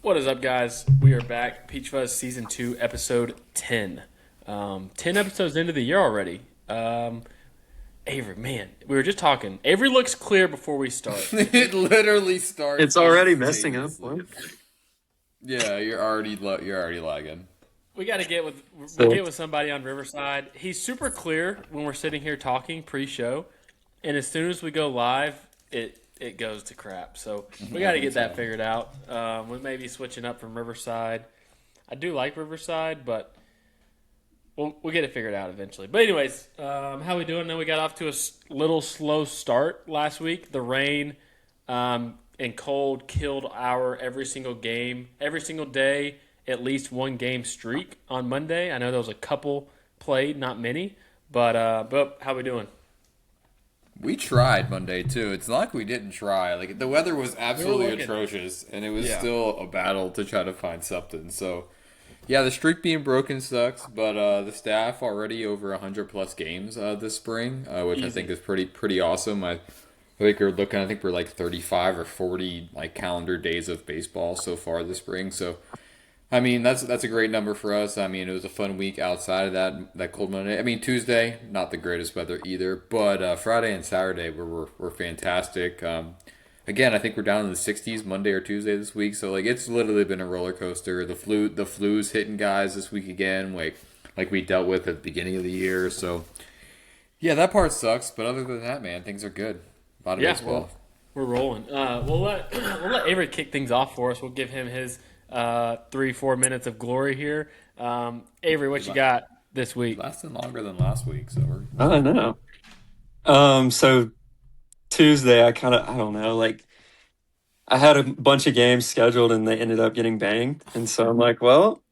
What is up, guys? We are back. Peach Fuzz Season 2, Episode 10. 10 episodes into the year already. Avery, man, we were just talking. Avery looks clear before we start. It literally starts It's already messing up. instantaneously. What? Yeah, you're already lagging. We got to we'll So, get with somebody on Riverside. He's super clear when we're sitting here talking pre-show, and as soon as we go live, it goes to crap. So we got to Every get that time. figured out. We may be switching up from Riverside. I do like Riverside, but we'll get it figured out eventually. But anyways, how we doing? Then we got off to a little slow start last week. The rain and cold killed our every single game, every single day. At least one game streak on Monday. I know there was a couple played, not many, but how we doing? We tried Monday too. It's not like we didn't try. Like the weather was absolutely looking. atrocious, and it was Yeah. still a battle to try to find something. So, yeah, the streak being broken sucks, but the staff already over 100 plus games this spring, which I Easy. think is pretty awesome. I think we're looking. I think we're like 35 or 40 like calendar days of baseball so far this spring. So I mean, that's a great number for us. I mean, it was a fun week outside of that cold Monday. I mean, Tuesday, not the greatest weather either, but Friday and Saturday were fantastic. Again, I think we're down in the 60s Monday or Tuesday this week, so like it's literally been a roller coaster. The flu's hitting guys this week again, like we dealt with at the beginning of the year. So yeah, that part sucks, but other than that, man, things are good. A lot of Yeah, well, baseball. we're rolling. We'll let Avery kick things off for us. We'll give him his 3-4 minutes of glory here. Avery, what you got this week? Lasting longer than last week, so we're I don't know. So Tuesday, I don't know, like I had a bunch of games scheduled and they ended up getting banged, and so I'm like, well,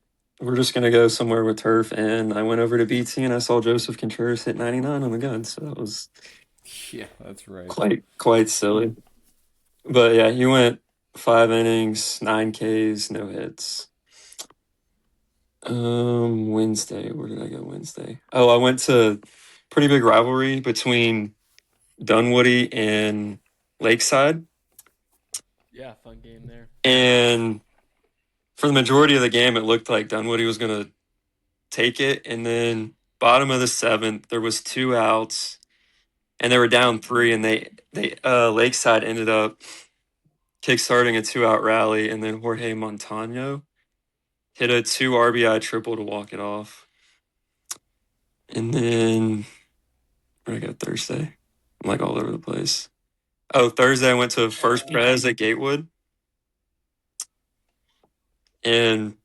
we're just gonna go somewhere with turf, and I went over to BT and I saw Joseph Contreras hit 99 on the gun, so it was yeah, that's right. quite silly. But yeah, he went 5 innings, 9 Ks, no hits. Wednesday, where did I go Wednesday? Oh, I went to pretty big rivalry between Dunwoody and Lakeside. Yeah, fun game there. And for the majority of the game, it looked like Dunwoody was going to take it. And then bottom of the seventh, there was 2 outs, and they were down three. And they Lakeside ended up kickstarting a 2-out rally, and then Jorge Montano hit a 2 RBI triple to walk it off. And then where did I go Thursday? I'm like all over the place. Oh, Thursday I went to First Pres at Gatewood, and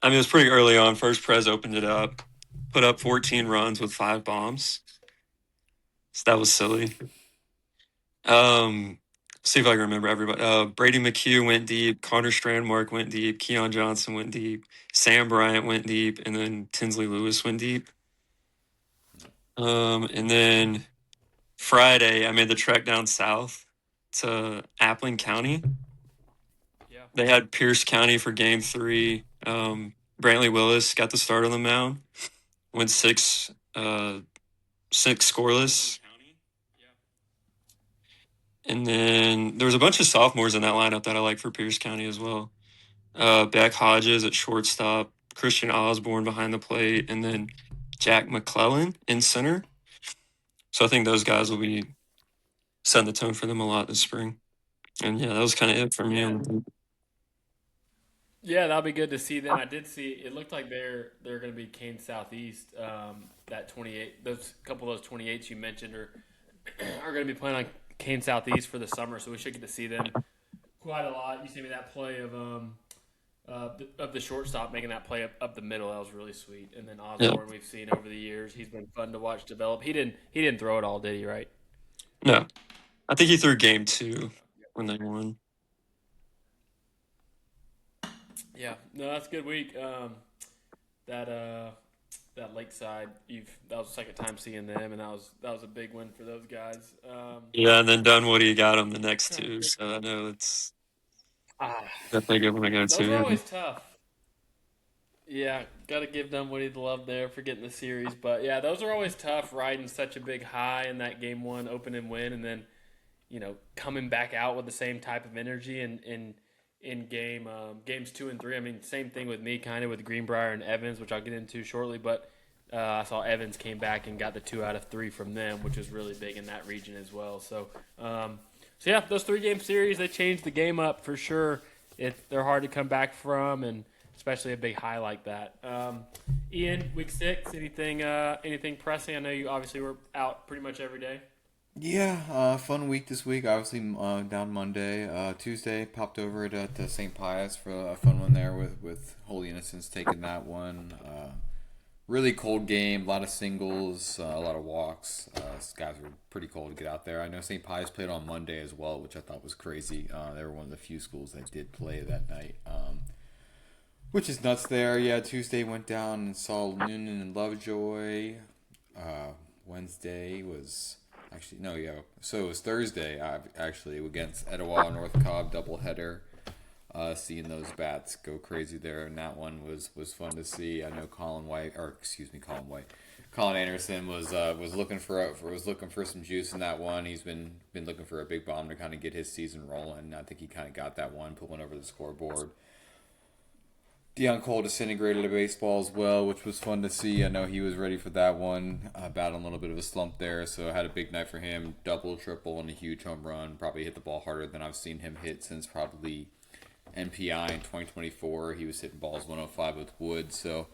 I mean it was pretty early on. First Pres opened it up, put up 14 runs with 5 bombs. So that was silly. See if I can remember everybody. Brady McHugh went deep. Connor Strandmark went deep. Keon Johnson went deep. Sam Bryant went deep, and then Tinsley Lewis went deep. And then Friday I made the trek down south to Appling County. Yeah. They had Pierce County for game 3. Brantley Willis got the start on the mound. Went six scoreless. And then there was a bunch of sophomores in that lineup that I like for Pierce County as well. Beck Hodges at shortstop, Christian Osborne behind the plate, and then Jack McClellan in center. So I think those guys will be setting the tone for them a lot this spring. And yeah, that was kind of it for me. Yeah, that'll be good to see them. I did see it looked like they're going to be Kane Southeast. That 28, those couple of those 28s you mentioned are going to be playing on Kane Southeast for the summer, so we should get to see them quite a lot. You see me that play of the shortstop making that play up the middle. That was really sweet. And then Yeah. Osborne, we've seen over the years, he's been fun to watch develop. He didn't throw it all, did he? Right? No, I think he threw game 2 when they won. Yeah, no, that's a good week. That that Lakeside, that was the second time seeing them, and that was a big win for those guys. Yeah, and then Dunwoody got him the next 2, so I know it's ah, definitely a good one to go those are to. always tough. Yeah, got to give Dunwoody the love there for getting the series, but yeah, those are always tough. Riding such a big high in that game one, open and win, and then coming back out with the same type of energy and in games 2 and 3. I mean, same thing with me, kind of with Greenbrier and Evans, which I'll get into shortly. But I saw Evans came back and got the 2 out of 3 from them, which was really big in that region as well. So yeah, those 3-game series, they changed the game up for sure. They're hard to come back from, and especially a big high like that. Ian, week 6, anything pressing? I know you obviously were out pretty much every day. Yeah, fun week this week. Obviously, down Monday, Tuesday popped over to St. Pius for a fun one there with Holy Innocents taking that one. Really cold game, a lot of singles, a lot of walks. These guys were pretty cold to get out there. I know St. Pius played on Monday as well, which I thought was crazy. They were one of the few schools that did play that night, which is nuts there. Yeah, Tuesday went down and saw Noonan and Lovejoy. Wednesday was actually no, yeah. So it was Thursday actually against Etowah North Cobb doubleheader. Seeing those bats go crazy there, and that one was fun to see. I know Colin Anderson was looking for some juice in that one. He's been looking for a big bomb to kind of get his season rolling. I think he kind of got that one, put one over the scoreboard. Deion Cole disintegrated a baseball as well, which was fun to see. I know he was ready for that one. Battling a little bit of a slump there, so I had a big night for him. Double, triple, and a huge home run. Probably hit the ball harder than I've seen him hit since probably NPI in 2024. He was hitting balls 105 with Wood. So,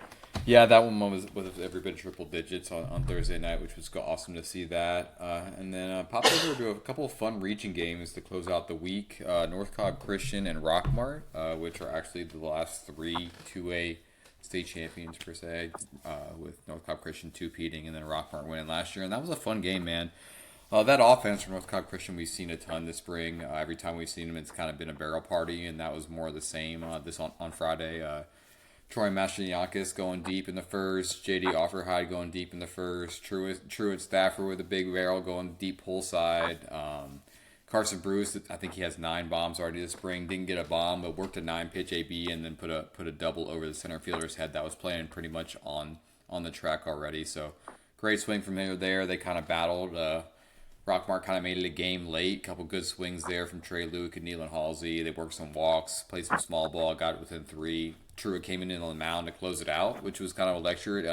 yeah, that one was every bit triple digits on Thursday night, which was awesome to see that. And then popped over to a couple of fun region games to close out the week. North Cobb Christian and Rockmart, which are actually the last 3 2A state champions per se, with North Cobb Christian two-peating and then Rockmart winning last year. And that was a fun game, man. That offense from North Cobb Christian, we've seen a ton this spring. Every time we've seen them, it's kind of been a barrel party, and that was more of the same this on Friday. Troy Mastroniakis going deep in the first, J.D. Offerhide going deep in the first, Truett Stafford with a big barrel going deep pull side. Carson Bruce, I think he has 9 bombs already this spring. Didn't get a bomb, but worked a 9-pitch AB and then put a double over the center fielder's head that was playing pretty much on the track already. So great swing from there. They kind of battled. Rockmart kind of made it a game late. Couple good swings there from Trey Luke and Nealon Halsey. They worked some walks, played some small ball, got it within 3. Truett came in on the mound to close it out, which was kind of electric.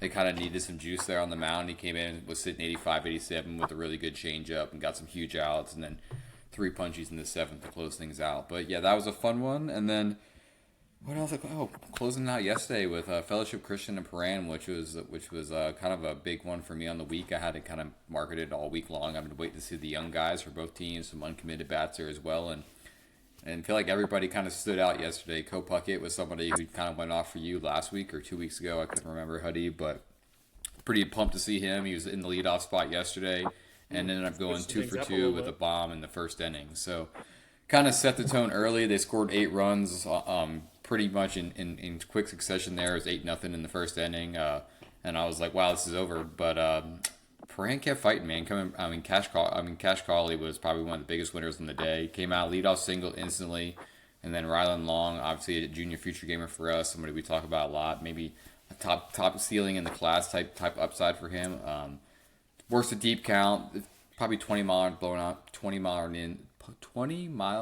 They kind of needed some juice there on the mound. He came in, was sitting 85, 87 with a really good changeup and got some huge outs, and then 3 punchies in the 7th to close things out. But yeah, that was a fun one. And then what else? Closing out yesterday with Fellowship Christian and Paran, which was kind of a big one for me on the week. I had to kind of market it all week long. I've been waiting to see the young guys for both teams, some uncommitted bats there as well, and feel like everybody kind of stood out yesterday. Co Puckett was somebody who kind of went off for you last week or 2 weeks ago. I couldn't remember, Huddy, but pretty pumped to see him. He was in the leadoff spot yesterday and ended up going 2 for 2 with a bomb in the first inning. So kind of set the tone early. They scored 8 runs pretty much in quick succession there. It was 8-0 in the first inning. And I was like, wow, this is over. But Paran kept fighting, man. Cash Cawley was probably one of the biggest winners in the day. Came out leadoff single instantly, and then Rylan Long, obviously a junior future gamer for us, somebody we talk about a lot. Maybe a top ceiling in the class type upside for him. Works a deep count, probably 20 mile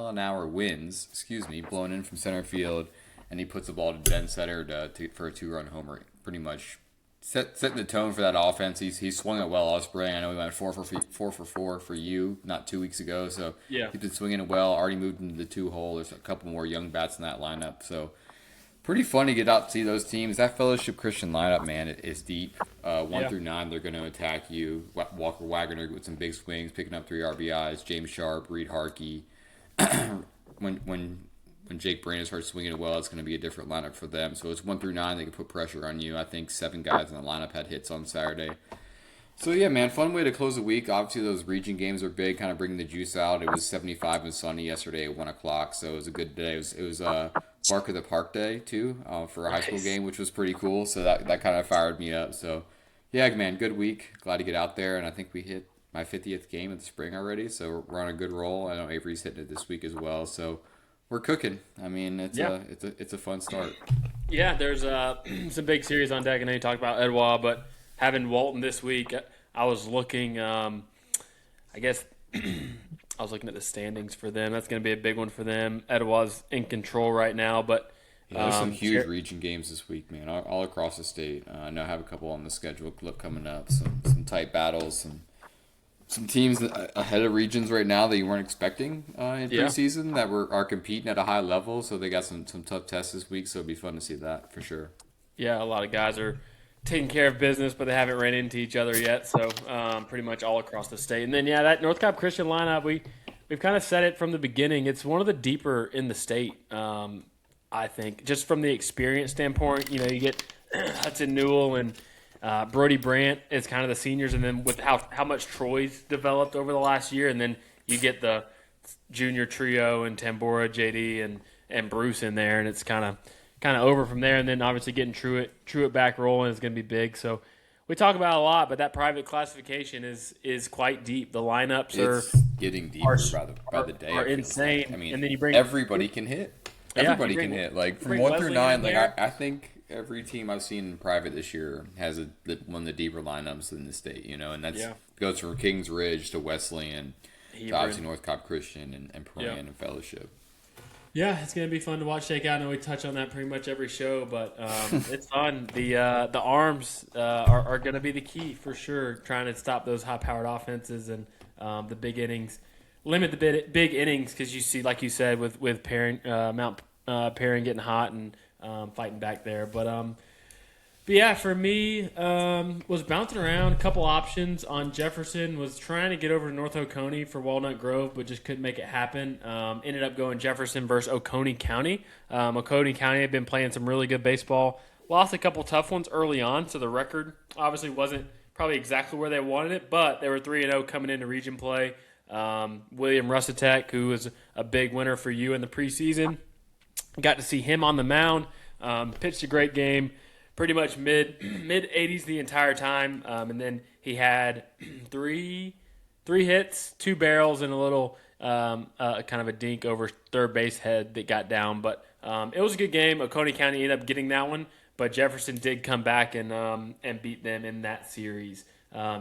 an hour winds. Blown in from center field, and he puts the ball to dead center for a 2-run homer. Pretty much setting the tone for that offense. He's swung it well all spring. I know he went 4 for 4 for you not 2 weeks ago. So Yeah. he's been swinging it well. Already moved into the 2-hole. There's a couple more young bats in that lineup. So pretty fun to get out to see those teams. That Fellowship Christian lineup, man, it is deep. 1 through 9, they're going to attack you. Walker Wagner with some big swings, picking up 3 RBIs. James Sharp, Reed Harkey. When Jake Brandon starts swinging it well, it's going to be a different lineup for them. So it's 1 through 9. They can put pressure on you. I think 7 guys in the lineup had hits on Saturday. So yeah, man, fun way to close the week. Obviously, those region games are big, kind of bringing the juice out. It was 75 and sunny yesterday at 1 o'clock, so it was a good day. It was Bark of the Park Day too for a high school game, which was pretty cool. So that kind of fired me up. So yeah, man, good week. Glad to get out there, and I think we hit my 50th game of the spring already. So we're on a good roll. I know Avery's hitting it this week as well. So we're cooking. I mean, it's a fun start. Yeah, there's some big series on deck. I know you talked about Etowah, but having Walton this week, I was looking. I guess I was looking at the standings for them. That's going to be a big one for them. Etowah's in control right now, but Yeah, there's some huge Cher- region games this week, man, all across the state. I know I have a couple on the schedule coming up. Some tight battles, some teams ahead of regions right now that you weren't expecting in yeah, preseason that are competing at a high level. So they got some tough tests this week. So it'll be fun to see that for sure. yeah, a lot of guys are taking care of business, but they haven't ran into each other yet. So pretty much all across the state. And then yeah, that North Cobb Christian lineup, we've kind of said it from the beginning. It's one of the deeper in the state. I think just from the experience standpoint, you get Hudson Newell and Brody Brandt is kind of the seniors, and then with how much Troy's developed over the last year, and then you get the junior trio and Tambora, JD, and Bruce in there, and it's kind of over from there. And then obviously getting Truitt back rolling is going to be big. So we talk about it a lot, but that private classification is quite deep. The lineups It's getting deeper by the day. are it feels insane. like. I mean, And then you bring everybody can hit. Yeah, Everybody you bring- can hit. Like from bring 1 through Wesley 9. in Like there. I think every team I've seen in private this year has one of the deeper lineups in the state. And that's Yeah. goes from Kings Ridge to Wesleyan to Hebron. obviously North Cobb Christian and Peran Yeah. and Fellowship. Yeah, it's gonna be fun to watch shake out. I know we touch on that pretty much every show, but it's fun. The arms are gonna be the key for sure. Trying to stop those high-powered offenses and the big innings, limit the big innings because you see, like you said, with Mount Perrin getting hot and fighting back there. But yeah, for me, was bouncing around a couple options on Jefferson. Was trying to get over to North Oconee for Walnut Grove, but just couldn't make it happen. Ended up going Jefferson versus Oconee County. Oconee County had been playing some really good baseball. Lost a couple tough ones early on, so the record obviously wasn't probably exactly where they wanted it, but they were 3-0 coming into region play. William Rusatek, who was a big winner for you in the preseason, got to see him on the mound. Pitched a great game. Pretty much mid 80s the entire time, and then he had three hits, 2 barrels, and a little kind of a dink over third base head that got down. But it was a good game. Oconee County ended up getting that one, but Jefferson did come back and beat them in that series.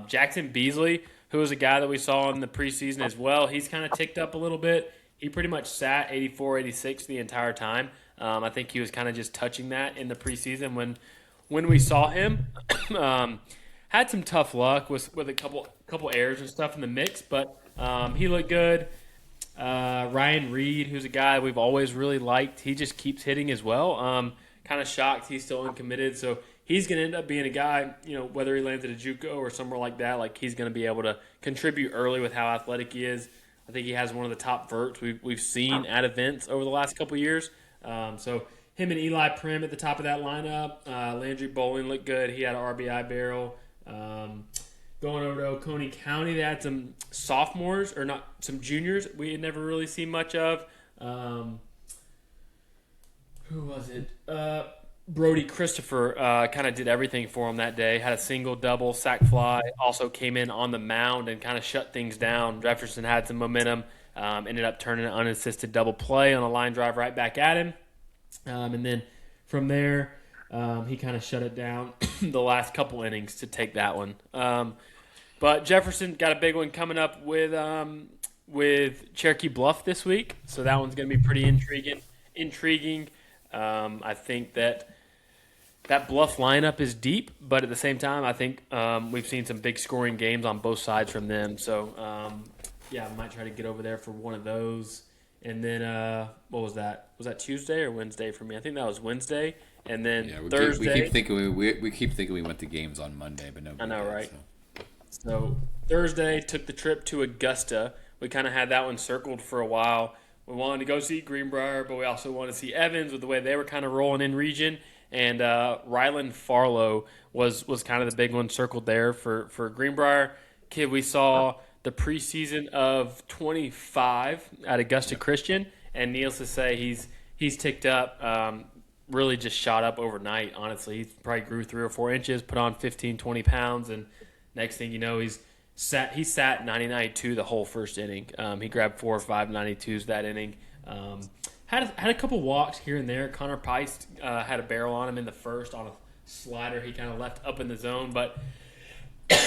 Jackson Beasley, who was a guy that we saw in the preseason as well, he's kind of ticked up a little bit. He pretty much sat 84, 86 the entire time. I think he was kind of just touching that in the preseason when we saw him. Had some tough luck with a couple errors and stuff in the mix, but he looked good. Ryan Reed, who's a guy we've always really liked, he just keeps hitting as well. Kind of shocked he's still uncommitted, so he's going to end up being a guy, whether he lands at a JUCO or somewhere like that, like he's going to be able to contribute early with how athletic he is. I think he has one of the top verts we've seen at events over the last couple years. So him and Eli Prim at the top of that lineup. Landry Bowling looked good. He had an RBI barrel. Going over to Oconee County, they had some sophomores, or not, some juniors we had never really seen much of. Who was it? Brody Christopher kind of did everything for him that day. Had a single, double, sac fly. Also came in on the mound and kind of shut things down. Jefferson had some momentum. Ended up turning an unassisted double play on a line drive right back at him. And then from there, he kind of shut it down the last couple innings to take that one. But Jefferson got a big one coming up with Cherokee Bluff this week. So that one's going to be pretty intriguing. I think that Bluff lineup is deep, but at the same time, I think we've seen some big scoring games on both sides from them. So, I might try to get over there for one of those. And then, what was that? Was that Tuesday or Wednesday for me? I think that was Wednesday. And then Thursday. We keep thinking we went to games on Monday, but no. I know, right? So Thursday, took the trip to Augusta. We kind of had that one circled for a while. We wanted to go see Greenbrier, but we also wanted to see Evans with the way they were kind of rolling in region. And Ryland Farlow was kind of the big one circled there for Greenbrier. Kid we saw the preseason of 25 at Augusta Christian, and needless to say, he's ticked up, really just shot up overnight, honestly. He probably grew 3 or 4 inches, put on 15, 20 pounds, and next thing you know, he sat 90-92 the whole first inning. He grabbed 4 or 5 92s that inning. Had a couple walks here and there. Connor Peist had a barrel on him in the first on a slider he kind of left up in the zone, but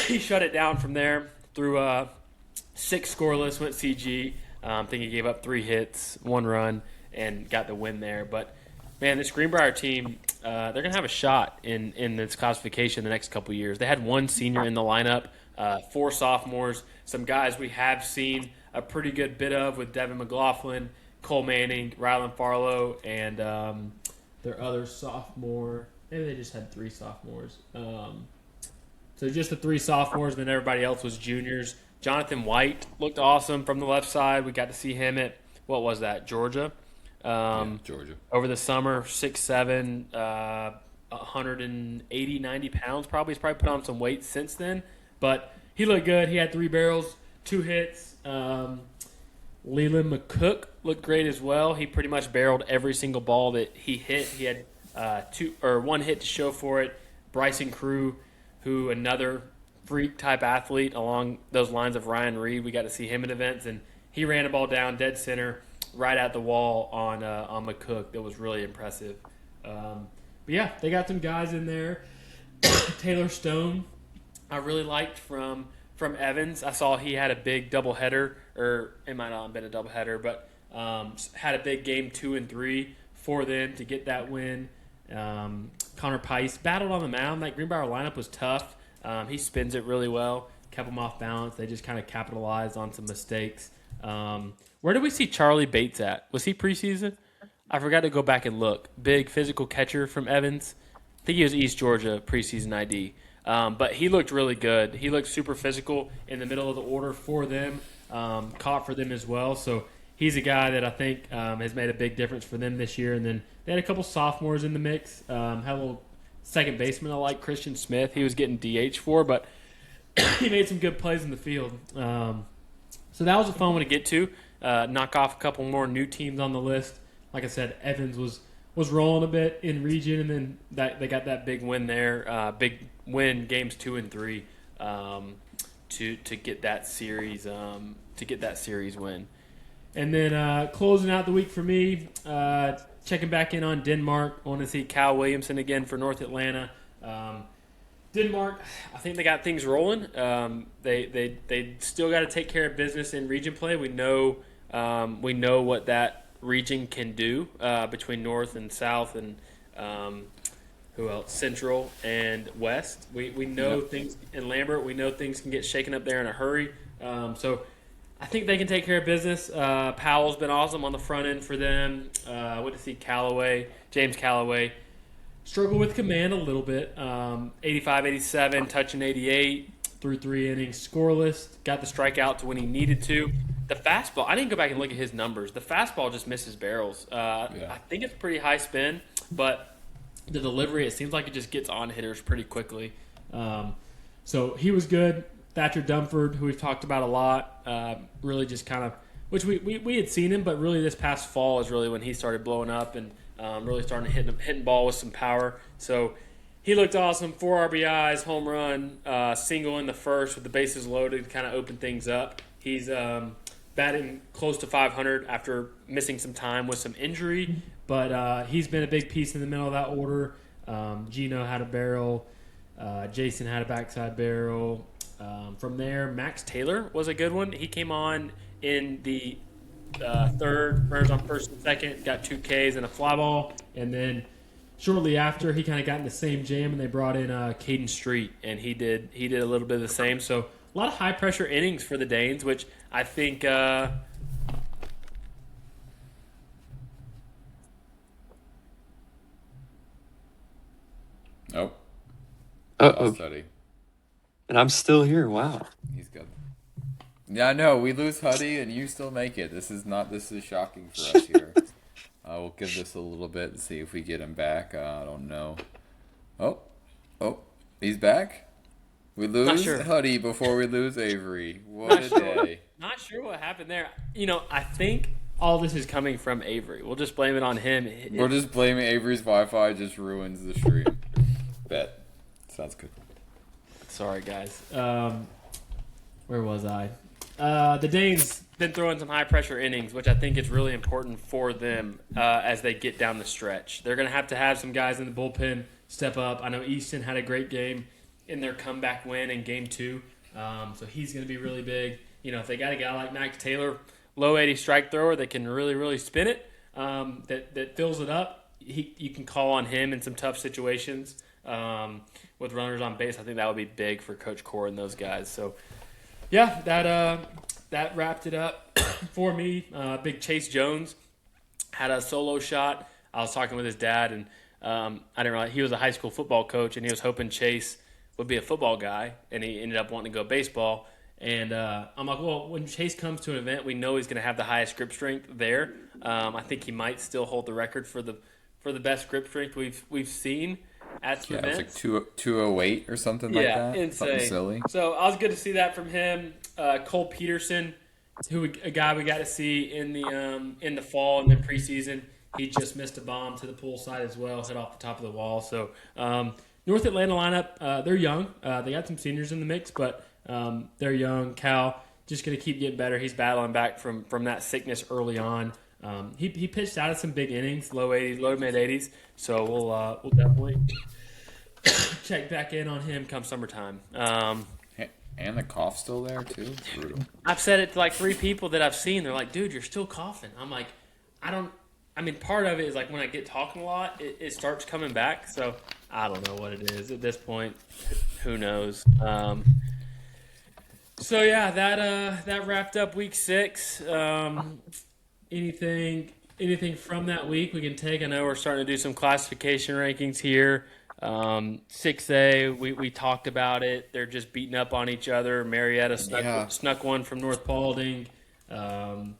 he shut it down from there. Threw 6 scoreless, went CG. I think he gave up 3 hits, 1 run, and got the win there. But, man, this Greenbrier team, they're going to have a shot in this classification the next couple of years. They had 1 senior in the lineup, 4 sophomores, some guys we have seen a pretty good bit of with Devin McLaughlin, Cole Manning, Rylan Farlow, and their other sophomore. Maybe they just had 3 sophomores. So just the 3 sophomores, and then everybody else was juniors. Jonathan White looked awesome from the left side. We got to see him at, what was that, Georgia? Georgia. Over the summer, 6'7", 180, 90 pounds probably. He's probably put on some weight since then. But he looked good. He had 3 barrels, 2 hits. Leland McCook looked great as well. He pretty much barreled every single ball that he hit. He had 1 hit to show for it. Bryson Crew, who another freak type athlete along those lines of Ryan Reed. We got to see him at events, and he ran a ball down dead center right at the wall on McCook. That was really impressive. But yeah, they got some guys in there. Taylor Stone, I really liked from Evans. I saw he had a big doubleheader, or it might not have been a doubleheader, but had a big game 2 and 3 for them to get that win. Connor Pice battled on the mound. That Greenbrier lineup was tough. He spins it really well, kept them off balance. They just kind of capitalized on some mistakes. Where did we see Charlie Bates at? Was he preseason? I forgot to go back and look. Big physical catcher from Evans. I think he was East Georgia preseason ID. But he looked really good. He looked super physical in the middle of the order for them, caught for them as well. So he's a guy that I think has made a big difference for them this year. And then they had a couple sophomores in the mix. Had a little second baseman I like, Christian Smith. He was getting DH for, but he made some good plays in the field. So that was a fun one to get to. Knock off a couple more new teams on the list. Like I said, Evans was rolling a bit in region, and then they got that big win there. Big win, games 2 and 3, to get that series win. And then closing out the week for me, checking back in on Denmark. I want to see Cal Williamson again for North Atlanta. Denmark, I think they got things rolling. They still got to take care of business in region play. We know what that region can do between North and South and who else? Central and West. We know things in Lambert. We know things can get shaken up there in a hurry. So I think they can take care of business. Powell's been awesome on the front end for them. I went to see James Callaway. Struggled with command a little bit. 85, 87, touching 88, through 3 innings, scoreless. Got the strikeout to when he needed to. The fastball, I didn't go back and look at his numbers. The fastball just misses barrels. I think it's pretty high spin, but the delivery, it seems like it just gets on hitters pretty quickly. So he was good. Thatcher Dunford, who we've talked about a lot, really just kind of, which we had seen him, but really this past fall is really when he started blowing up and really starting to hitting ball with some power. So he looked awesome. 4 RBIs, home run, single in the first with the bases loaded, kind of opened things up. He's batting close to 500 after missing some time with some injury, but he's been a big piece in the middle of that order. Gino had a barrel. Jason had a backside barrel. From there, Max Taylor was a good one. He came on in the third, runners on first and second, got 2 Ks and a fly ball, and then shortly after, he kind of got in the same jam, and they brought in Caden Street, and he did a little bit of the same. So a lot of high pressure innings for the Danes, which I think. Study. And I'm still here. Wow. He's good. Yeah, I know. We lose Huddy, and you still make it. This is shocking for us here. We'll give this a little bit and see if we get him back. I don't know. Oh, he's back. We lose Huddy before we lose Avery. What a day. Not sure what happened there. I think all this is coming from Avery. We'll just blame it on him. We're just blaming Avery's Wi-Fi just ruins the stream. Bet. Sounds good. Sorry, guys. Where was I? The Danes been throwing some high-pressure innings, which I think is really important for them as they get down the stretch. They're going to have some guys in the bullpen step up. I know Easton had a great game in their comeback win in Game 2, so he's going to be really big. if they got a guy like Max Taylor, low 80 strike thrower that can really, really spin it, that fills it up, you can call on him in some tough situations with runners on base. I think that would be big for Coach Core and those guys. So, yeah, that wrapped it up for me. Big Chase Jones had a solo shot. I was talking with his dad, and I didn't realize he was a high school football coach, and he was hoping Chase would be a football guy, and he ended up wanting to go baseball. And I'm like, well, when Chase comes to an event, we know he's going to have the highest grip strength there. I think he might still hold the record for the best grip strength we've seen at some Yeah, it was events. like 208 or something like that. Insane. Something silly. So I was good to see that from him. Cole Peterson, a guy we got to see in the fall in the preseason. He just missed a bomb to the pool side as well, hit off the top of the wall. So North Atlanta lineup, they're young. They got some seniors in the mix, but they're young. Cal just going to keep getting better. He's battling back from that sickness early on. He pitched out of some big innings, low 80s, low to mid 80s. So we'll definitely check back in on him come summertime. And the cough still there too. Brutal. I've said it to like 3 people that I've seen. They're like, dude, you're still coughing. I'm like, part of it is like when I get talking a lot, it starts coming back. So I don't know what it is at this point. Who knows? So yeah, that wrapped up week 6. Anything from that week we can take? I know we're starting to do some classification rankings here. 6A, we talked about it. They're just beating up on each other. Marietta snuck one from North Paulding. I'm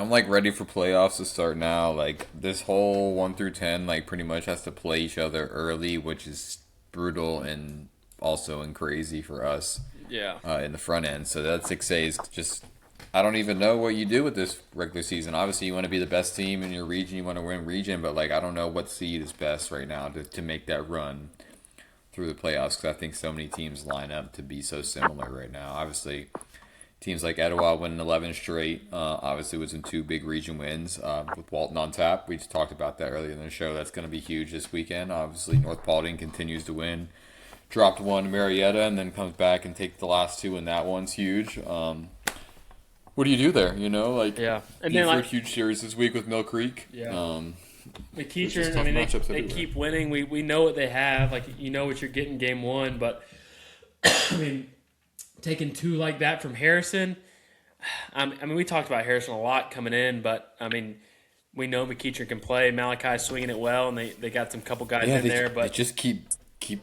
like ready for playoffs to start now. Like this whole 1 through 10, like pretty much has to play each other early, which is brutal and also crazy for us. Yeah. In the front end. So that 6A is just, I don't even know what you do with this regular season. Obviously, you want to be the best team in your region. You want to win region, but like I don't know what seed is best right now to make that run through the playoffs because I think so many teams line up to be so similar right now. Obviously, teams like Etowah winning 11 straight. Obviously, was in 2 big region wins with Walton on tap. We just talked about that earlier in the show. That's going to be huge this weekend. Obviously, North Paulding continues to win. Dropped 1 to Marietta and then comes back and takes the last 2, and that one's huge. What do you do there? Yeah, and then then a huge series this week with Mill Creek. Yeah. Just McEachern, tough matchups they everywhere. keep winning. We know what they have. Like you know what you're getting game 1, but taking 2 like that from Harrison. We talked about Harrison a lot coming in, but we know McEachern can play. Malachi's swinging it well, and they got some couple guys in there. But they just keep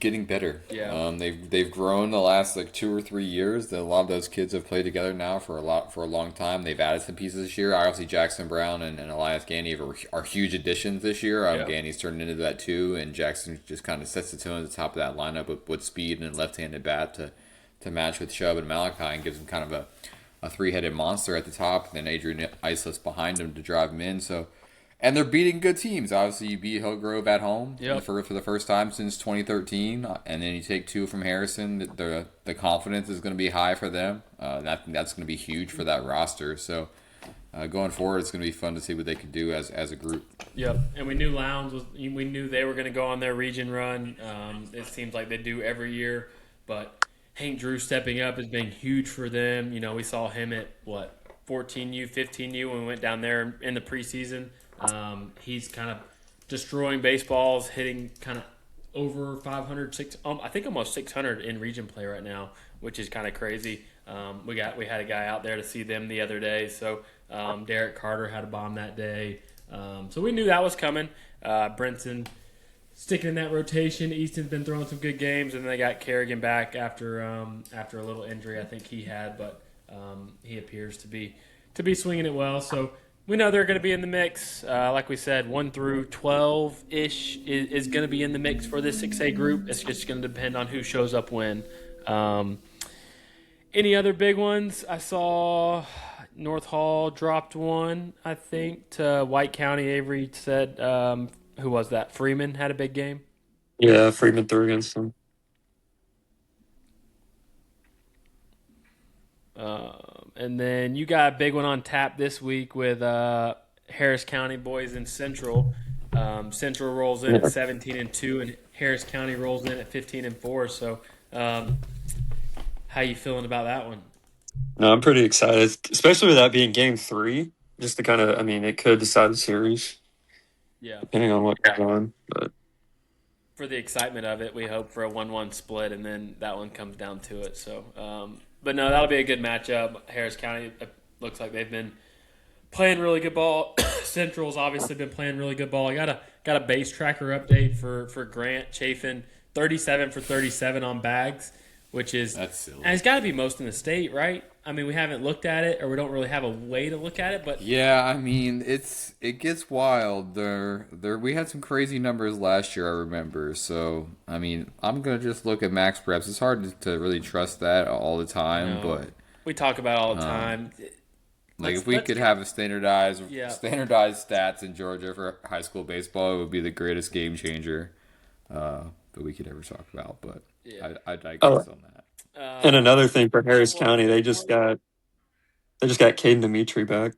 getting better. Yeah. They've grown the last like 2 or 3 years. A lot of those kids have played together now for a long time. They've added some pieces this year. Obviously, Jackson Brown and Elias Gandy are huge additions this year. Gandy's turned into that too, and Jackson just kind of sets the tone at the top of that lineup with speed and left-handed bat to match with Chubb and Malachi and gives them kind of a 3-headed monster at the top, and then Adrian Islas behind him to drive him in. So. And they're beating good teams. Obviously, you beat Hillgrove at home for the first time since 2013, and then you take 2 from Harrison. The confidence is going to be high for them. That's going to be huge for that roster. So going forward, it's going to be fun to see what they can do as a group. Yep, and we knew we knew they were going to go on their region run. It seems like they do every year, but Hank Drew stepping up has been huge for them. We saw him at 14U, 15U when we went down there in the preseason. He's kind of destroying baseballs, hitting kind of over 500, I think almost 600 in region play right now, which is kind of crazy. We had a guy out there to see them the other day, so Derek Carter had a bomb that day. So we knew that was coming. Brinson sticking in that rotation. Easton's been throwing some good games, and they got Kerrigan back after a little injury I think he had, but he appears to be swinging it well. So we know they're going to be in the mix. Like we said, 1 through 12-ish is going to be in the mix for this 6A group. It's just going to depend on who shows up when. Any other big ones? I saw North Hall dropped 1, I think, to White County. Avery said, who was that? Freeman had a big game. Yeah, Freeman threw against them. And then you got a big one on tap this week with Harris County boys in Central. Central rolls in at 17-2, and Harris County rolls in at 15-4. So, how you feeling about that one? No, I'm pretty excited, especially with that being game three. Just to kind of, I mean, it could decide the series Yeah. depending on what goes on. But For the excitement of it, we hope for a 1-1 split, and then that one comes down to it. So, but no, that'll be a good matchup. Harris County looks like they've been playing really good ball. Central's obviously been playing really good ball. I got a base tracker update for Grant Chafin, 37 for 37 on bags, which is That's silly. and it's got to be most in the state, right? I mean, we haven't looked at it, or we don't really have a way to look at it, but Yeah, I mean it gets wild. We had some crazy numbers last year, I remember. So I mean, I'm gonna just look at max reps. It's hard to really trust that all the time, no, but we talk about it all the time. like Let's if we let's could have a yeah. standardized stats in Georgia for high school baseball, it would be the greatest game changer that we could ever talk about. But Yeah. I oh, digress on that. and Um, another thing for Harris well, County, they just got Caden Dimitri back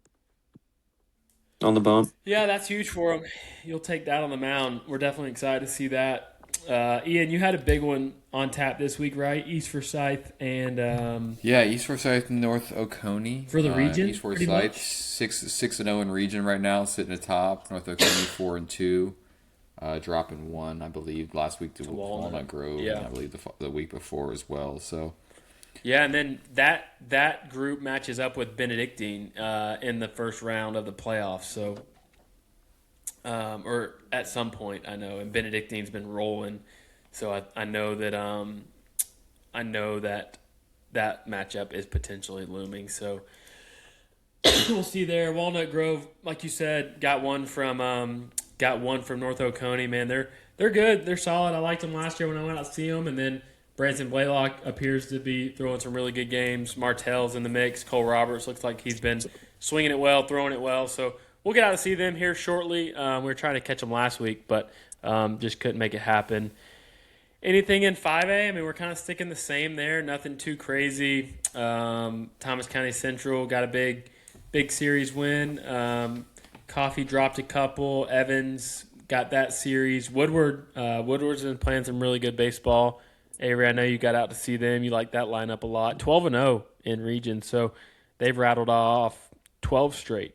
on the bump. yeah, that's huge for him. You'll take that on the mound. We're definitely excited to see that. Ian, you had a big one on tap this week, right? East Forsyth and Yeah, East Forsyth and North Oconee. for the region, East pretty Forsyth much. 6-0 in region right now, sitting atop. North Oconee 4-2, dropping one, I believe, last week to Walnut. Walnut Grove, Yeah. and I believe the week before as well. So Yeah, and then that group matches up with Benedictine in the first round of the playoffs. So, or at some point, I know, and Benedictine's been rolling. So I know that I know that that matchup is potentially looming. So we'll see there. Walnut Grove, like you said, got one from North Oconee. Man, they're good. They're solid. I liked them last year when I went out to see them, and then Branson Blaylock appears to be throwing some really good games. Martell's in the mix. Cole Roberts looks like he's been swinging it well, throwing it well. So we'll get out to see them here shortly. We were trying to catch them last week, but just couldn't make it happen. Anything in 5A? I mean, we're kind of sticking the same there. Nothing too crazy. Thomas County Central got a big series win. Coffee dropped a couple. Evans got that series. Woodward's been playing some really good baseball. Avery, I know you got out to see them. You like that lineup a lot. 12-0 in region, so they've rattled off 12 straight.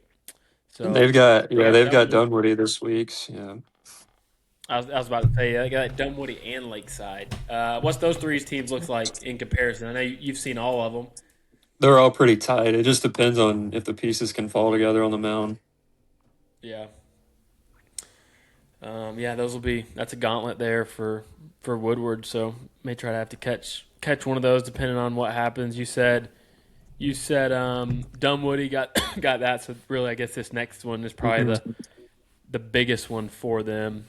So They've got Dunwoody. Dunwoody this week. Yeah, I was about to say, they got Dunwoody and Lakeside. What's those three teams look like in comparison? I know you've seen all of them. they're all pretty tight. It just depends on if the pieces can fall together on the mound. Yeah. Yeah, that's a gauntlet there for Woodward. So may try to have to catch one of those depending on what happens. You said Dunwoody got got that. So really, I guess this next one is probably the biggest one for them.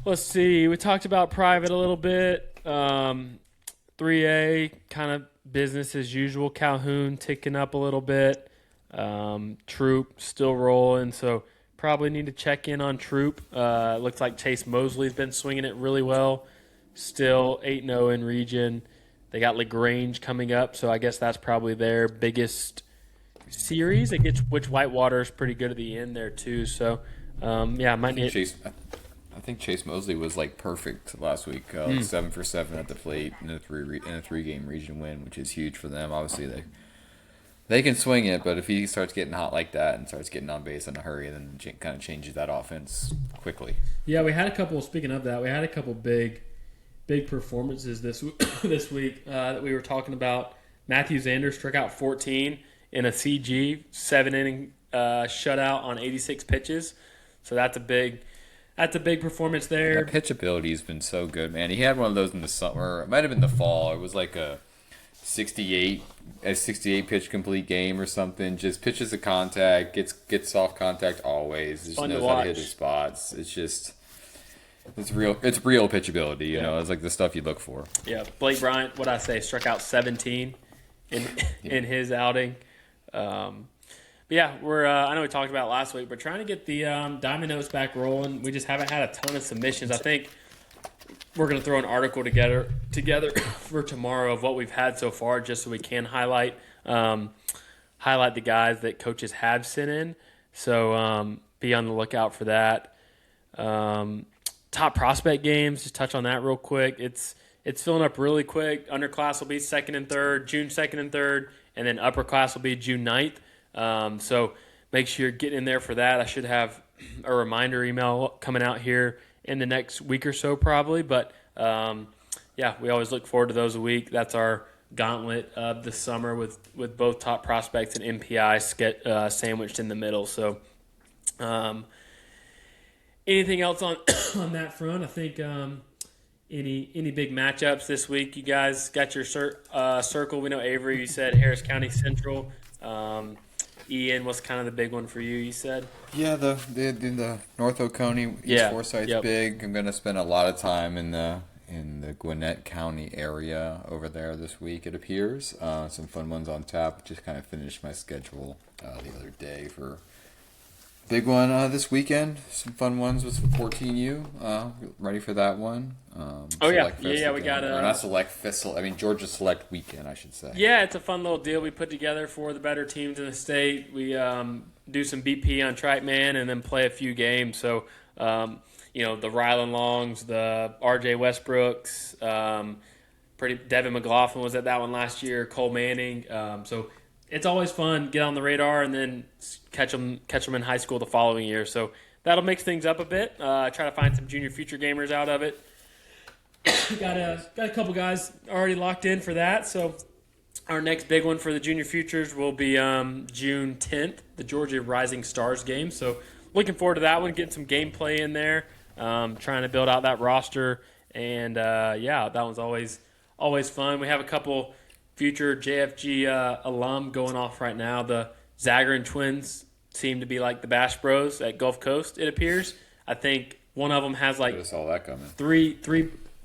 Let's see. We talked about private a little bit. 3A kind of business as usual. Calhoun ticking up a little bit. Troop still rolling, so probably need to check in on Troop. Looks like Chase Mosley's been swinging it really well. Still 8-0 in region. They got LaGrange coming up, so I guess that's probably their biggest series. It gets which Whitewater is pretty good at the end there too. So yeah, might need. I think Chase Mosley was like perfect last week, like 7 for 7 at the plate in a 3-game region win, which is huge for them. Obviously, they can swing it, but if he starts getting hot like that and starts getting on base in a hurry, then it kind of changes that offense quickly. Yeah, we had a couple. Speaking of that, we had a couple big performances this this week that we were talking about. Matthew Zander struck out 14 in a CG 7-inning shutout on 86 pitches. So that's a big performance there. That pitch ability has been so good, man. He had one of those in the summer. It might have been the fall. It was like a 68 pitch complete game or something. Just pitches a contact, gets soft contact always. Just Fun to knows how to hit watch. his spots. It's real pitchability, you know. It's like the stuff you look for. Yeah, Blake Bryant, what I say, struck out 17 in his outing. But yeah, we're I know we talked about it last week, but trying to get the Diamond Notes back rolling. We just haven't had a ton of submissions. I think we're going to throw an article together for tomorrow of what we've had so far, just so we can highlight the guys that coaches have sent in. So be on the lookout for that. Top prospect games, just touch on that real quick. It's it's filling up really quick. Underclass will be second and third, June 2nd and third, and then upper class will be June 9th. So make sure you're getting in there for that. I should have a reminder email coming out here in the next week or so, probably. But yeah, we always look forward to those a week. That's our gauntlet of the summer with both top prospects and MPI sandwiched in the middle. So anything else on on that front? I think any big matchups this week? You guys got your circle. We know Avery. You said Harris County Central. Ian, what's kind of the big one for you? You said. Yeah, the North Oconee East Yeah, Forsyth's yep. big. I'm gonna spend a lot of time in the Gwinnett County area over there this week. It appears some fun ones on tap. Just kind of finished my schedule the other day for big one this weekend. Some fun ones with 14U. Ready for that one? Oh yeah, Select Fest yeah. We again. got Or not Select Fest. I mean Georgia Select Weekend, I should say. Yeah, it's a fun little deal we put together for the better teams in the state. We do some BP on Tripe Man and then play a few games. So, the Rylan Longs, the RJ Westbrooks, Devin McLaughlin was at that one last year, Cole Manning. So it's always fun. Get on the radar and then catch them in high school the following year. So that'll mix things up a bit. Try to find some junior future gamers out of it. got a couple guys already locked in for that. So our next big one for the junior futures will be June 10th, the Georgia Rising Stars game. So looking forward to that one, getting some gameplay in there, trying to build out that roster. And, that one's always fun. We have a couple future JFG alum going off right now. The Zagrin twins seem to be like the Bash Bros at Gulf Coast, it appears. I think one of them has like I saw that coming.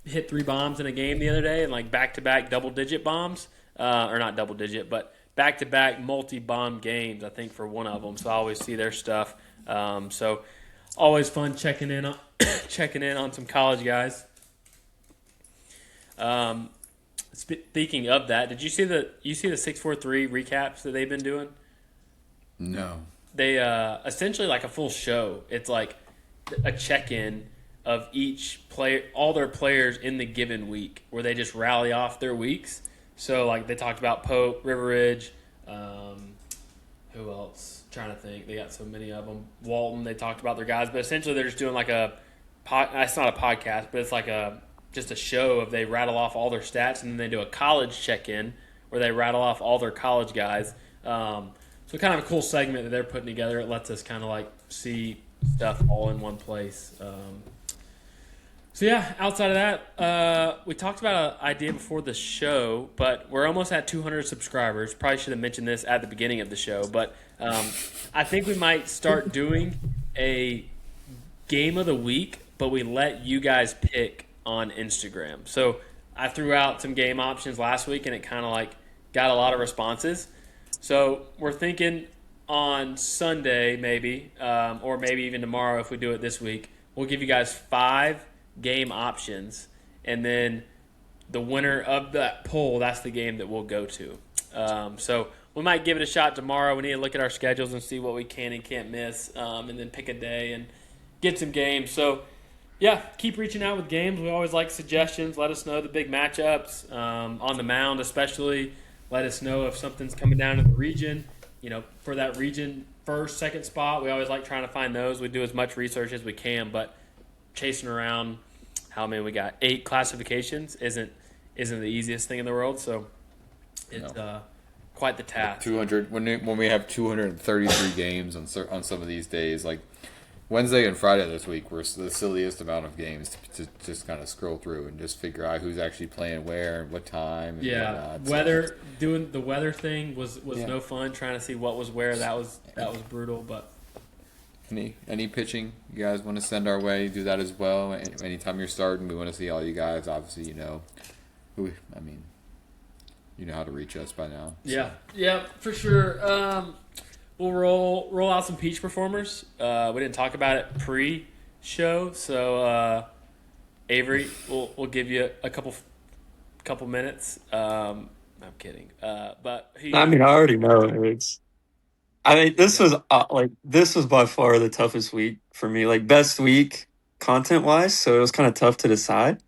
hit three bombs in a game the other day, and like back-to-back double-digit bombs, or not double-digit, but back-to-back multi-bomb games, I think, for one of them. So I always see their stuff. So always fun checking in on some college guys. Speaking of that, did you see the 643 recaps that they've been doing? No. They essentially like a full show. It's like a check-in of each player, all their players in the given week, where they just rally off their weeks. So like they talked about Pope, River Ridge, who else? Trying to think. They got so many of them. Walton. They talked about their guys, but essentially they're just doing like it's not a podcast, but it's like just a show of they rattle off all their stats, and then they do a college check-in where they rattle off all their college guys. So kind of a cool segment that they're putting together. It lets us kind of like see stuff all in one place. So yeah, outside of that, we talked about an idea before the show, but we're almost at 200 subscribers. Probably should have mentioned this at the beginning of the show, but I think we might start doing a game of the week, but we let you guys pick on Instagram. So I threw out some game options last week, and it kind of like got a lot of responses. So we're thinking on Sunday maybe, or maybe even tomorrow if we do it this week, we'll give you guys 5 game options, and then the winner of that poll, that's the game that we'll go to. So we might give it a shot tomorrow. We need to look at our schedules and see what we can and can't miss, and then pick a day and get some games. So yeah, keep reaching out with games. We always like suggestions. Let us know the big matchups on the mound, especially. Let us know if something's coming down to the region. For that region first, second spot, we always like trying to find those. We do as much research as we can, but chasing around how many we got 8 classifications isn't the easiest thing in the world. So it's quite the task. 200 when we have 233 games on some of these days, like Wednesday and Friday this week were the silliest amount of games to just kind of scroll through and just figure out who's actually playing where and what time. And Weather, doing the weather thing was no fun. Trying to see what was where, that was brutal. But any pitching you guys want to send our way, do that as well. Anytime you're starting, we want to see all you guys. Obviously, you know how to reach us by now. So. Yeah, for sure. We'll roll out some Peach performers. We didn't talk about it pre-show, so Avery, we'll give you a couple minutes. I'm kidding, but I mean, I already know it. This was by far the toughest week for me, like best week content wise. So it was kind of tough to decide.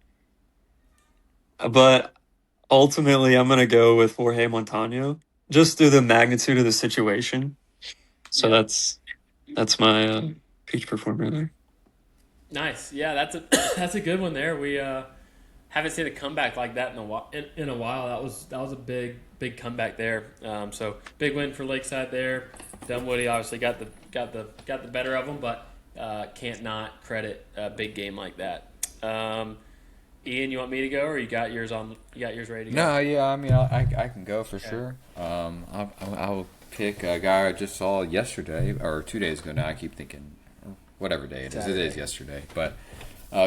but ultimately I'm gonna go with Jorge Montano just through the magnitude of the situation. So Yeah. that's my peach performer there. Nice. Yeah, that's a that's a good one there. We haven't seen a comeback like that in a while. That was a big comeback there. So big win for Lakeside there. Dunwoody obviously got the better of them, but can't not credit a big game like that. Ian, you want me to go, or you got yours on? You got yours ready to go? No, yeah, I mean, I can go for sure. I'll pick a guy I just saw yesterday or 2 days ago now. I keep thinking, whatever day it is. It is Saturday. yesterday, but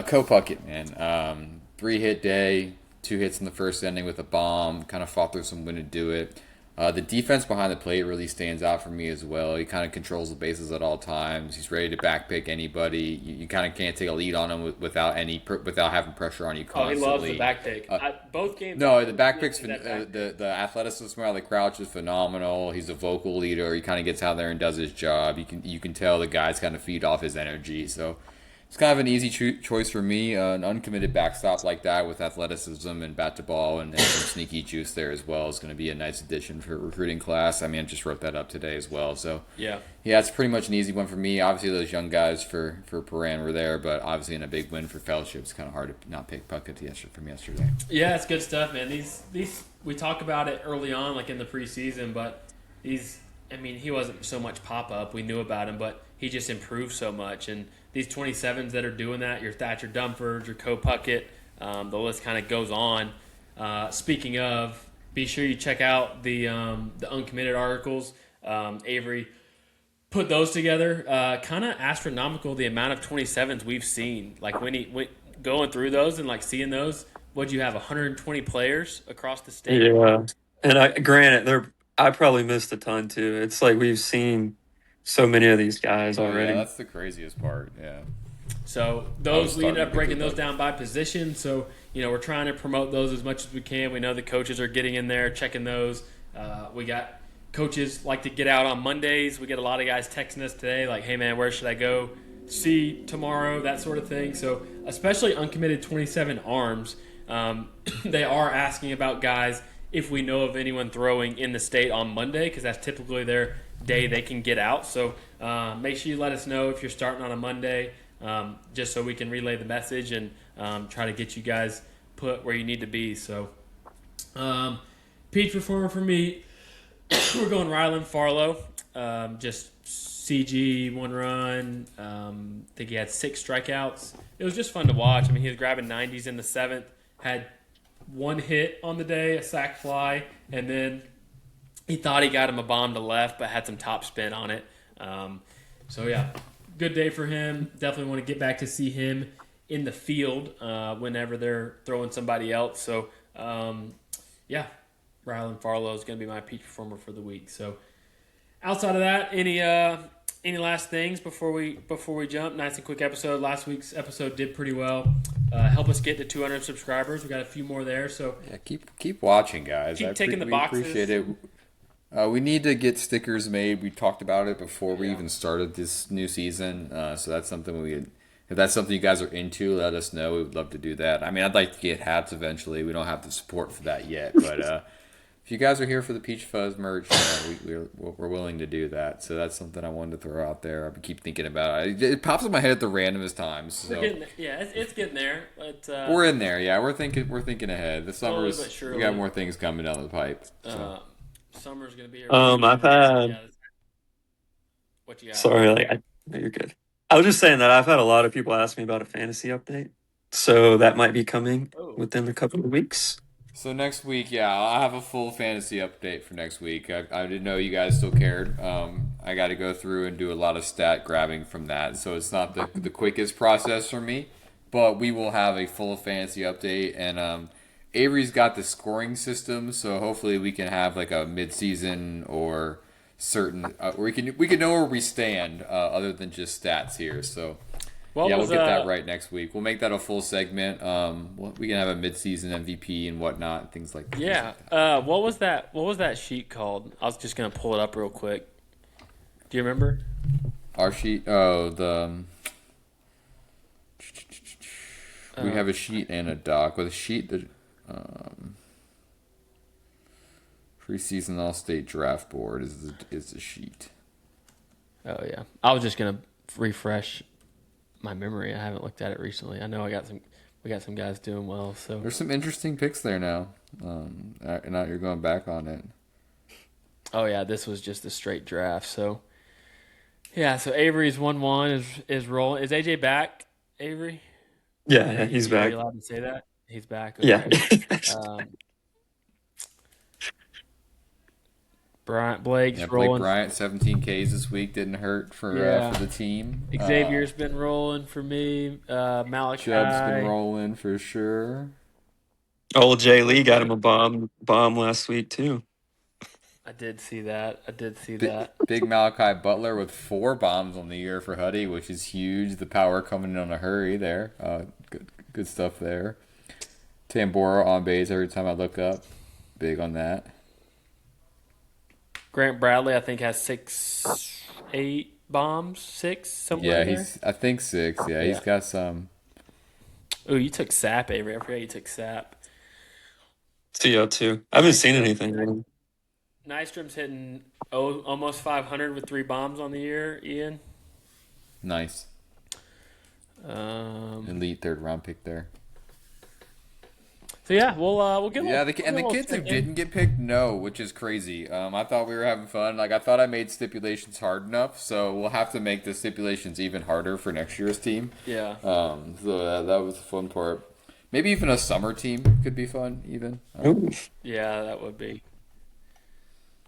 Co Puckett, man. 3-hit day, 2 hits in the first inning with a bomb. Kind of fought through some wind to do it. The defense behind the plate really stands out for me as well. He kind of controls the bases at all times. He's ready to backpick anybody. You kind of can't take a lead on him without having pressure on you Oh, he constantly. loves the back pick. Both games. No, the back picks, that back pick. the athleticism out of the Crouch is phenomenal. He's a vocal leader. He kind of gets out there and does his job. You can tell the guys kind of feed off his energy. So it's kind of an easy choice for me. An uncommitted backstop like that with athleticism and bat to ball and some sneaky juice there as well is going to be a nice addition for recruiting class. I mean, I just wrote that up today as well. So Yeah. yeah, it's pretty much an easy one for me. Obviously, those young guys for Paran were there, but obviously in a big win for Fellowship, it's kind of hard to not pick Puckett from yesterday. Yeah, it's good stuff, man. These we talk about it early on, like in the preseason, but these. I mean, he wasn't so much pop up. We knew about him, but he just improved so much. And these 27s that are doing that, your Thatcher Dumford, your Co Puckett, the list kind of goes on. Speaking of, be sure you check out the uncommitted articles. Avery put those together. Kind of astronomical the amount of 27s we've seen. Like when going through those and like seeing those, what'd you have? 120 players across the state. Yeah, and granted, I probably missed a ton too. It's like we've seen so many of these guys Oh yeah, already. that's the craziest part. Yeah, So I was those we ended starting up to get breaking through those that. down by position. So we're trying to promote those as much as we can. We know the coaches are getting in there, checking those. We got coaches like to get out on Mondays. We get a lot of guys texting us today, like, "Hey man, where should I go see tomorrow?" That sort of thing. So especially uncommitted 27 arms, they are asking about guys if we know of anyone throwing in the state on Monday because that's typically their day they can get out. So make sure you let us know if you're starting on a Monday, just so we can relay the message and try to get you guys put where you need to be. So peach performer for me, we're going Rylan Farlow. Just CG, 1 run. I think he had 6 strikeouts. It was just fun to watch. I mean, he was grabbing 90s in the 7th, had 1 hit on the day, a sac fly, and then he thought he got him a bomb to left, but had some top spin on it. So yeah, good day for him. Definitely want to get back to see him in the field whenever they're throwing somebody else. So yeah, Rylan Farlow is going to be my peak performer for the week. So outside of that, any last things before we jump? Nice and quick episode. Last week's episode did pretty well. Help us get to 200 subscribers. We got a few more there. So Yeah, keep watching, guys. keep taking the We boxes. appreciate it. We need to get stickers made. We talked about it before we even started this new season. So that's something if that's something you guys are into, let us know. We would love to do that. I mean, I'd like to get hats eventually. We don't have the support for that yet, but if you guys are here for the Peach Fuzz merch, we're willing to do that. So that's something I wanted to throw out there. I keep thinking about it. It pops in my head at the randomest times. So It's getting there. But, we're in there. Yeah, we're thinking ahead. The Slowly summer's but surely. we got more things coming down the pipe. So. Summer's gonna be here. I've had Yeah, what you got? sorry, no, you're good. I was just saying that I've had a lot of people ask me about a fantasy update, so that might be coming Oh. within a couple of weeks. So next week, yeah, I'll have a full fantasy update for next week. I didn't know you guys still cared. I got to go through and do a lot of stat grabbing from that, so it's not the quickest process for me. But we will have a full fantasy update, and Avery's got the scoring system, so hopefully we can have like a mid-season or certain we can know where we stand other than just stats here. So. What Yeah, was, we'll get that right next week. We'll make that a full segment. We can have a mid-season MVP and whatnot, things like that. Yeah. What was that? What was that sheet called? I was just gonna pull it up real quick. Do you remember? Our sheet. Oh, we have a sheet and a doc. With a sheet, Um, Preseason All-State Draft Board is the sheet. Oh yeah, I was just gonna refresh my memory. I haven't looked at it recently. I know we got some guys doing well. So There's some interesting picks there now. Now you're going back on it. oh yeah, this was just a straight draft. So yeah, so Avery's 1-1 is rolling. Is AJ back? Avery? Yeah, he's Are back. you allowed to say that? He's back. Yeah. Okay. Um, Blake's Yeah, Blake rolling. Bryant, 17 Ks this week didn't hurt for the team. Xavier's been rolling for me. Malachi. Chubb's been rolling for sure. Old Jay Lee got him a bomb last week too. I did see that. Big Malachi Butler with 4 bombs on the year for Huddy, which is huge. The power coming in on a hurry there. Good stuff there. Tambora on base every time I look up. Big on that. Grant Bradley, I think, has 6, 8 bombs. 6 somewhere. Yeah, I think 6. Yeah, he's got some. Oh, you took Sap, Avery. I forgot you took Sap. CO2. I haven't seen anything. Nystrom's hitting almost 500 with 3 bombs on the year. Ian. Nice. Elite 3rd round pick there. So yeah, we'll get. Yeah, the kids who didn't get picked, no, which is crazy. I thought we were having fun. Like I thought I made stipulations hard enough, so we'll have to make the stipulations even harder for next year's team. Yeah. So that was the fun part. Maybe even a summer team could be fun. Even. Yeah, that would be.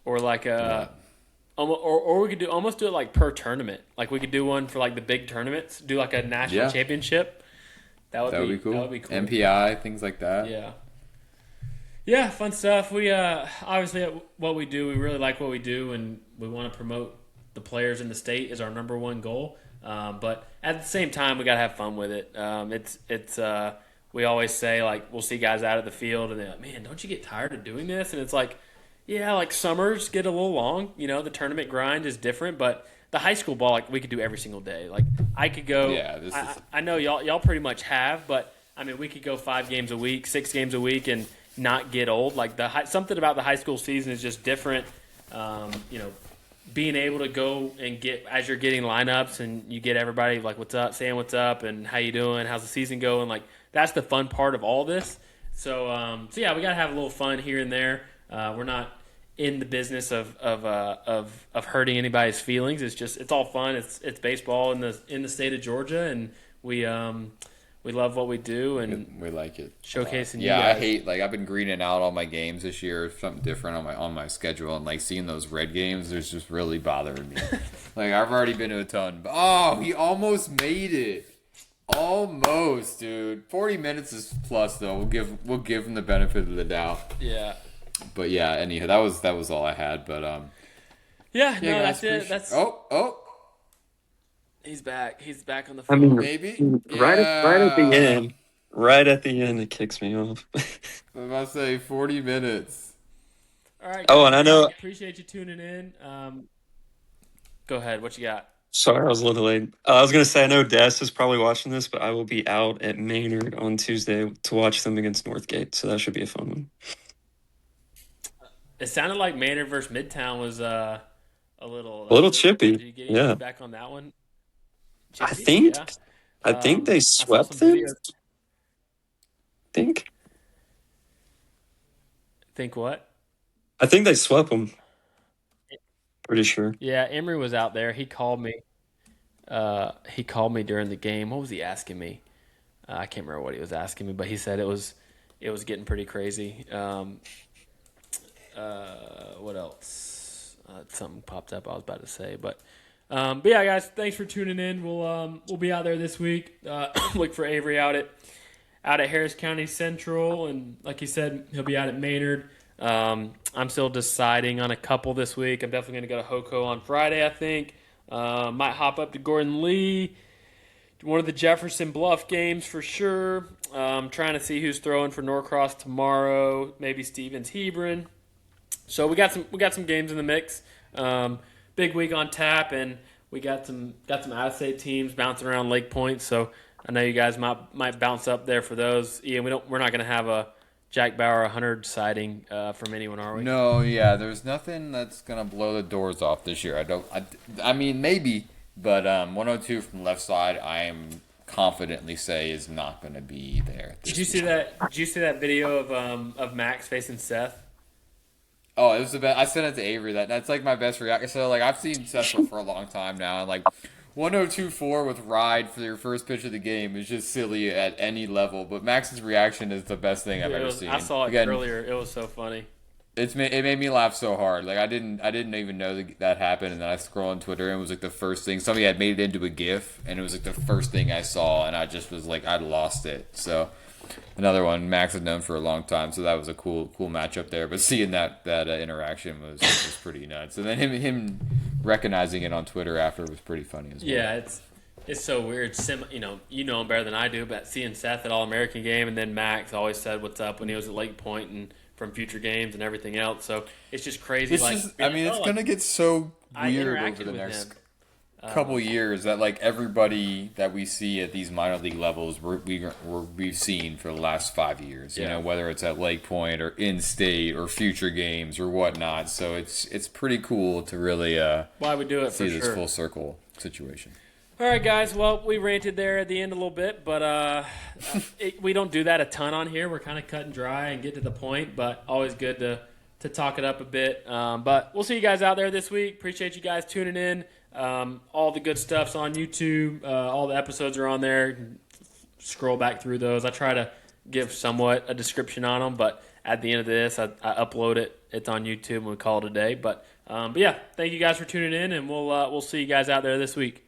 Or like or we could almost do it like per tournament. Like we could do one for like the big tournaments. Do like a national championship. That would be cool. That would be cool. MPI, things like that. Yeah. Yeah, fun stuff. We obviously what we do, we really like what we do, and we want to promote the players in the state is our number one goal. But at the same time, we gotta have fun with it. It's we always say like we'll see guys out of the field, and they're like, "Man, don't you get tired of doing this?" And it's like, yeah, like summers get a little long. You know, the tournament grind is different, but the high school ball, like we could do every single day. Like I could go. Yeah, I know y'all pretty much have, but I mean we could go 5 games a week, 6 games a week, and not get old. Like something about the high school season is just different. You know, being able to go and get as you're getting lineups and you get everybody like what's up, saying what's up, and how you doing, how's the season going. Like that's the fun part of all this. So yeah, we gotta have a little fun here and there. We're not in the business of hurting anybody's feelings. It's all fun. It's baseball in the state of Georgia, and we love what we do and we like it. Showcasing you guys. I hate I've been greening out all my games this year, something different on my schedule, and like seeing those red games is just really bothering me. Like I've already been to a ton, but he almost made it. Almost, dude. 40 minutes is plus though. We'll give him the benefit of the doubt. Yeah. But yeah, anyhow, that was all I had. But yeah, no, that's it. That's he's back. He's back on the phone. I mean, maybe right at the end. Right at the end, it kicks me off. I'm about to say 40 minutes. All right. Oh, and I know. Appreciate you tuning in. Go ahead. What you got? Sorry, I was a little late. I was going to say, I know Des is probably watching this, but I will be out at Maynard on Tuesday to watch them against Northgate, so that should be a fun one. It sounded like Maynard versus Midtown was a little chippy. Did you get any feedback on that one? Chippy? I think they swept them. Think what? I think they swept them. Pretty sure. Yeah, Emery was out there. He called me. He called me during the game. What was he asking me? I can't remember what he was asking me, but he said it was getting pretty crazy. What else? Something popped up I was about to say, but yeah, guys, thanks for tuning in. We'll be out there this week. Look for Avery out at Harris County Central, and like he said, he'll be out at Maynard. I'm still deciding on a couple this week. I'm definitely going to go to Hoco on Friday, I think. Might hop up to Gordon Lee. One of the Jefferson Bluff games for sure. Trying to see who's throwing for Norcross tomorrow. Maybe Stevens Hebron. So we got some games in the mix. Big week on tap, and we got some out-of-state teams bouncing around Lake Point. So I know you guys might bounce up there for those. Ian, we're not going to have a Jack Bauer 100 sighting from anyone, are we? No, yeah, there's nothing that's gonna blow the doors off this year. I mean, maybe, but 102 from left side, I am confidently say is not gonna be there. Did you see that? Did you see that video of Max facing Seth? Oh, it was the best. I sent it to Avery. That's like my best reaction. So like I've seen Seth for a long time now, and like 102.4 with Ride for your first pitch of the game is just silly at any level. But Max's reaction is the best thing I've ever seen. I saw it Again, earlier. It was so funny. it made me laugh so hard. Like I didn't even know that happened, and then I scroll on Twitter and it was like the first thing somebody had made it into a GIF, and it was like the first thing I saw, and I just was like I lost it. So another one Max had known for a long time, so that was a cool matchup there. But seeing that interaction was pretty nuts, and then him recognizing it on Twitter after was pretty funny as well. Yeah, it's so weird. You know him better than I do, but seeing Seth at All American game, and then Max always said what's up when he was at Lake Point and from future games and everything else. So it's just crazy. It's just, I mean, it's gonna get so weird over the next couple years that like everybody that we see at these minor league levels we've seen for the last 5 years. You know, whether it's at Lake Point or in state or future games or whatnot. So it's pretty cool to really why we do it see for this sure. full circle situation. All right, guys. Well, we ranted there at the end a little bit, but we don't do that a ton on here. We're kind of cut and dry and get to the point, but always good to talk it up a bit. But we'll see you guys out there this week. Appreciate you guys tuning in. All the good stuff's on YouTube. All the episodes are on there. Scroll back through those. I try to give somewhat a description on them, but at the end of this, I upload it. It's on YouTube, and we call it a day. But yeah, thank you guys for tuning in, and we'll see you guys out there this week.